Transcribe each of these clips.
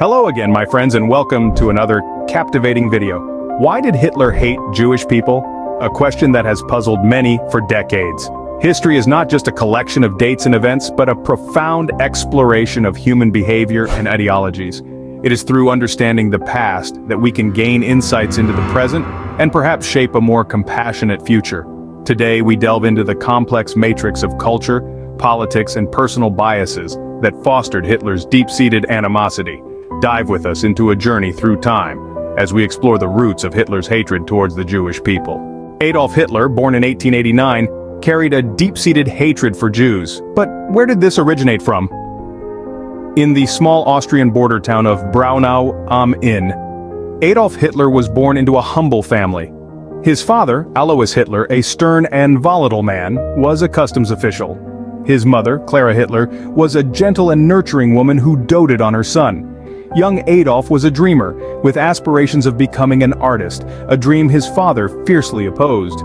Hello again, my friends, and welcome to another captivating video. Why did Hitler hate Jewish people? A question that has puzzled many for decades. History is not just a collection of dates and events, but a profound exploration of human behavior and ideologies. It is through understanding the past that we can gain insights into the present and perhaps shape a more compassionate future. Today, we delve into the complex matrix of culture, politics, and personal biases that fostered Hitler's deep-seated animosity. Dive with us into a journey through time as we explore the roots of Hitler's hatred towards the Jewish people. Adolf Hitler, born in 1889, carried a deep-seated hatred for Jews. But where did this originate from? In the small Austrian border town of Braunau am Inn, Adolf Hitler was born into a humble family. His father, Alois Hitler, a stern and volatile man, was a customs official. His mother, Clara Hitler, was a gentle and nurturing woman who doted on her son. Young Adolf was a dreamer, with aspirations of becoming an artist, a dream his father fiercely opposed.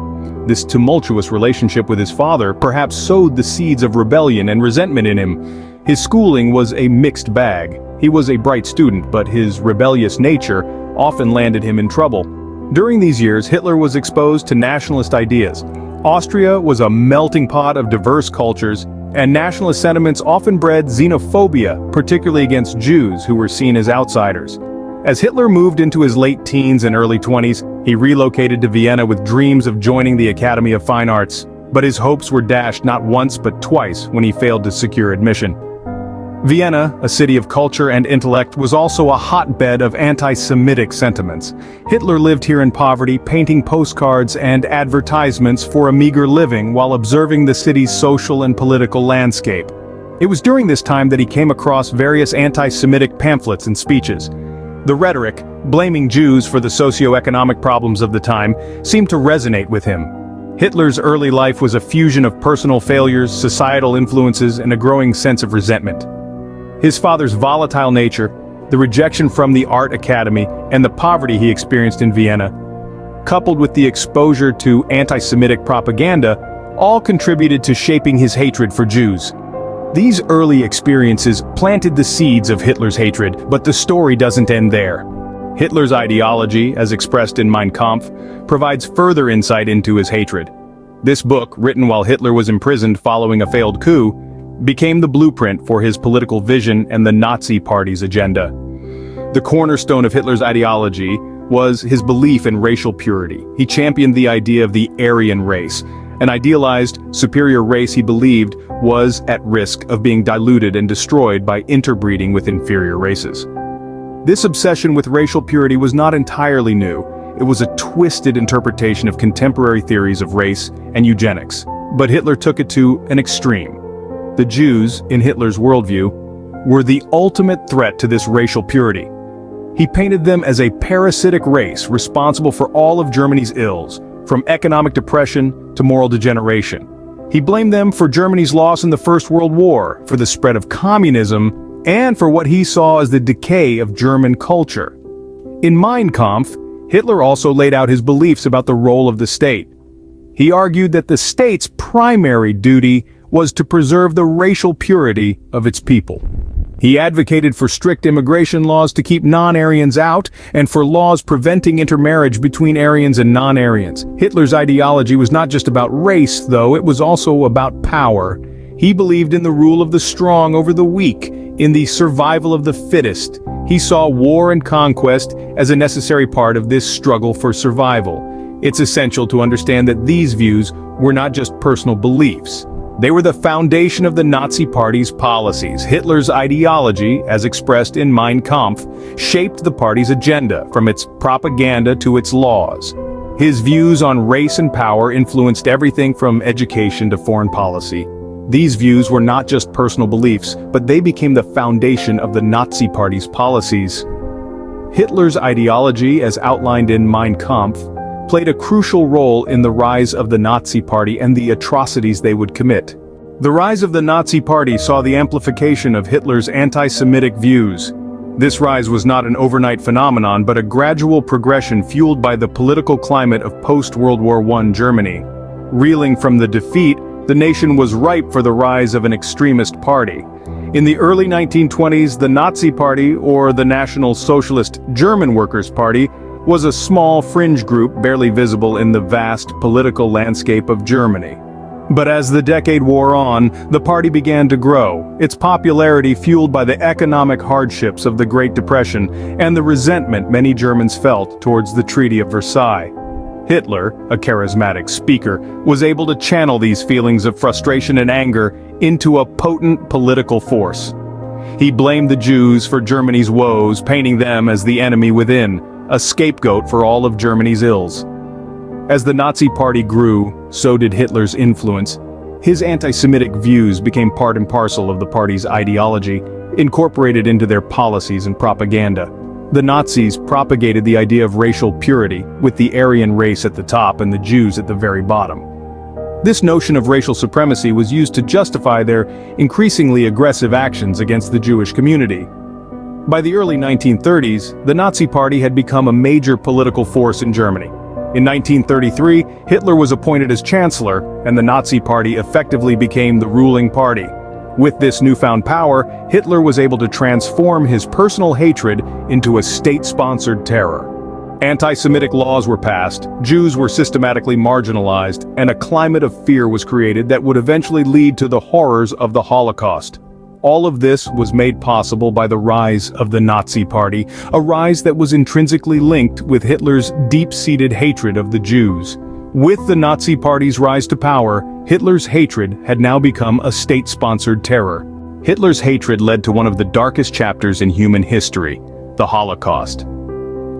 This tumultuous relationship with his father perhaps sowed the seeds of rebellion and resentment in him. His schooling was a mixed bag. He was a bright student, but his rebellious nature often landed him in trouble. During these years, Hitler was exposed to nationalist ideas. Austria was a melting pot of diverse cultures, and nationalist sentiments often bred xenophobia, particularly against Jews who were seen as outsiders. As Hitler moved into his late teens and early 20s, he relocated to Vienna with dreams of joining the Academy of Fine Arts, but his hopes were dashed not once but twice when he failed to secure admission. Vienna, a city of culture and intellect, was also a hotbed of anti-Semitic sentiments. Hitler lived here in poverty, painting postcards and advertisements for a meager living while observing the city's social and political landscape. It was during this time that he came across various anti-Semitic pamphlets and speeches. The rhetoric, blaming Jews for the socio-economic problems of the time, seemed to resonate with him. Hitler's early life was a fusion of personal failures, societal influences, and a growing sense of resentment. His father's volatile nature, the rejection from the art academy, and the poverty he experienced in Vienna, coupled with the exposure to anti-Semitic propaganda, all contributed to shaping his hatred for Jews. These early experiences planted the seeds of Hitler's hatred, but the story doesn't end there. Hitler's ideology, as expressed in Mein Kampf, provides further insight into his hatred. This book, written while Hitler was imprisoned following a failed coup, became the blueprint for his political vision and the Nazi Party's agenda. The cornerstone of Hitler's ideology was his belief in racial purity. He championed the idea of the Aryan race, an idealized, superior race he believed was at risk of being diluted and destroyed by interbreeding with inferior races. This obsession with racial purity was not entirely new. It was a twisted interpretation of contemporary theories of race and eugenics. But Hitler took it to an extreme. The Jews, in Hitler's worldview, were the ultimate threat to this racial purity. He painted them as a parasitic race responsible for all of Germany's ills, from economic depression to moral degeneration. He blamed them for Germany's loss in the First World War, for the spread of communism, and for what he saw as the decay of German culture. In Mein Kampf, Hitler also laid out his beliefs about the role of the state. He argued that the state's primary duty was to preserve the racial purity of its people. He advocated for strict immigration laws to keep non-Aryans out and for laws preventing intermarriage between Aryans and non-Aryans. Hitler's ideology was not just about race, though, it was also about power. He believed in the rule of the strong over the weak, in the survival of the fittest. He saw war and conquest as a necessary part of this struggle for survival. It's essential to understand that these views were not just personal beliefs. They were the foundation of the Nazi Party's policies. Hitler's ideology, as expressed in Mein Kampf, shaped the party's agenda, from its propaganda to its laws. His views on race and power influenced everything from education to foreign policy. These views were not just personal beliefs, but they became the foundation of the Nazi Party's policies. Hitler's ideology, as outlined in Mein Kampf, played a crucial role in the rise of the Nazi Party and the atrocities they would commit. The rise of the Nazi Party saw the amplification of Hitler's anti-Semitic views. This rise was not an overnight phenomenon, but a gradual progression fueled by the political climate of post-World War I Germany. Reeling from the defeat, The nation was ripe for the rise of an extremist party. In the early 1920s, the Nazi Party, or the National Socialist German Workers' Party, was a small fringe group barely visible in the vast political landscape of Germany. But as the decade wore on, the party began to grow, its popularity fueled by the economic hardships of the Great Depression and the resentment many Germans felt towards the Treaty of Versailles. Hitler, a charismatic speaker, was able to channel these feelings of frustration and anger into a potent political force. He blamed the Jews for Germany's woes, painting them as the enemy within, a scapegoat for all of Germany's ills. As the Nazi Party grew, so did Hitler's influence. His anti-Semitic views became part and parcel of the party's ideology, incorporated into their policies and propaganda. The Nazis propagated the idea of racial purity, with the Aryan race at the top and the Jews at the very bottom. This notion of racial supremacy was used to justify their increasingly aggressive actions against the Jewish community. By the early 1930s, the Nazi Party had become a major political force in Germany. In 1933, Hitler was appointed as chancellor, and the Nazi Party effectively became the ruling party. With this newfound power, Hitler was able to transform his personal hatred into a state-sponsored terror. Anti-Semitic laws were passed, Jews were systematically marginalized, and a climate of fear was created that would eventually lead to the horrors of the Holocaust. All of this was made possible by the rise of the Nazi Party, a rise that was intrinsically linked with Hitler's deep-seated hatred of the Jews. With the Nazi Party's rise to power, Hitler's hatred had now become a state-sponsored terror. Hitler's hatred led to one of the darkest chapters in human history, the Holocaust.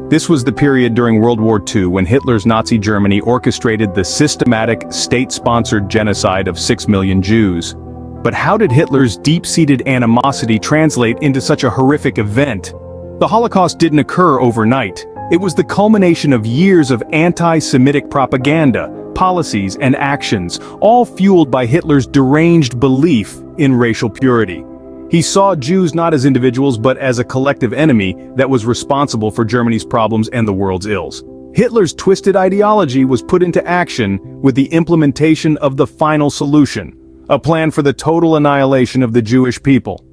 This was the period during World War II when Hitler's Nazi Germany orchestrated the systematic, state-sponsored genocide of 6 million Jews. But how did Hitler's deep-seated animosity translate into such a horrific event? The Holocaust didn't occur overnight. It was the culmination of years of anti-Semitic propaganda, policies, and actions, all fueled by Hitler's deranged belief in racial purity. He saw Jews not as individuals but as a collective enemy that was responsible for Germany's problems and the world's ills. Hitler's twisted ideology was put into action with the implementation of the final solution, a plan for the total annihilation of the Jewish people.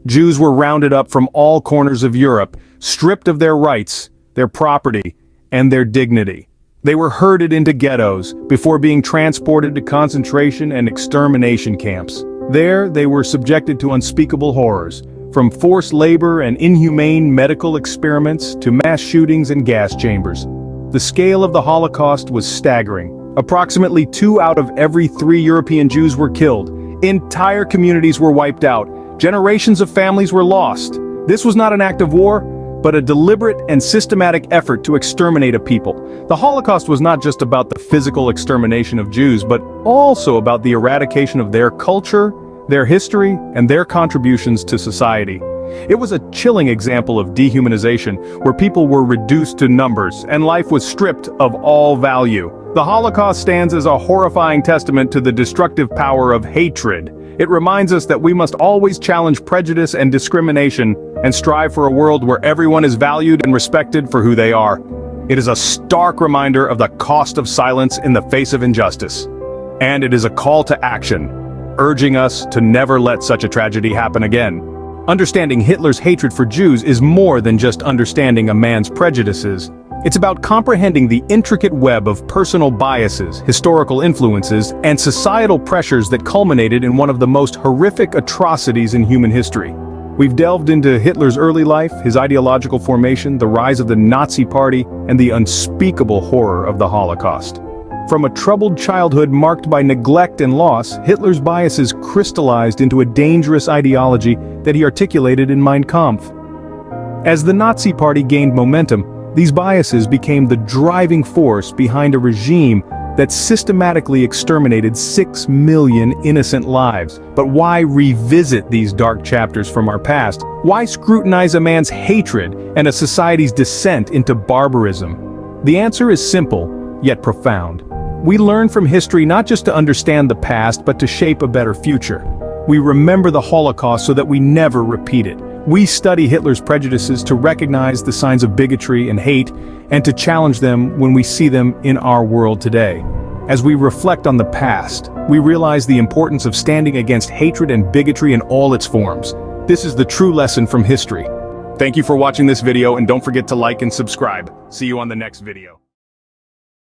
Jews were rounded up from all corners of Europe, stripped of their rights, their property, and their dignity. They were herded into ghettos before being transported to concentration and extermination camps. There, they were subjected to unspeakable horrors, from forced labor and inhumane medical experiments to mass shootings and gas chambers. The scale of the Holocaust was staggering. Approximately 2 out of every 3 European Jews were killed. Entire communities were wiped out. Generations of families were lost. This was not an act of war, but a deliberate and systematic effort to exterminate a people. The Holocaust was not just about the physical extermination of Jews, but also about the eradication of their culture, their history, and their contributions to society. It was a chilling example of dehumanization, where people were reduced to numbers and life was stripped of all value. The Holocaust stands as a horrifying testament to the destructive power of hatred. It reminds us that we must always challenge prejudice and discrimination and strive for a world where everyone is valued and respected for who they are. It is a stark reminder of the cost of silence in the face of injustice. And it is a call to action, urging us to never let such a tragedy happen again. Understanding Hitler's hatred for Jews is more than just understanding a man's prejudices. It's about comprehending the intricate web of personal biases, historical influences, and societal pressures that culminated in one of the most horrific atrocities in human history. We've delved into Hitler's early life, his ideological formation, the rise of the Nazi Party, and the unspeakable horror of the Holocaust. From a troubled childhood marked by neglect and loss, Hitler's biases crystallized into a dangerous ideology that he articulated in Mein Kampf. As the Nazi Party gained momentum, these biases became the driving force behind a regime that systematically exterminated 6 million innocent lives. But why revisit these dark chapters from our past? Why scrutinize a man's hatred and a society's descent into barbarism? The answer is simple, yet profound. We learn from history not just to understand the past, but to shape a better future. We remember the Holocaust so that we never repeat it. We study Hitler's prejudices to recognize the signs of bigotry and hate, and to challenge them when we see them in our world today. As we reflect on the past, we realize the importance of standing against hatred and bigotry in all its forms. This is the true lesson from history. Thank you for watching this video, and don't forget to like and subscribe. See you on the next video.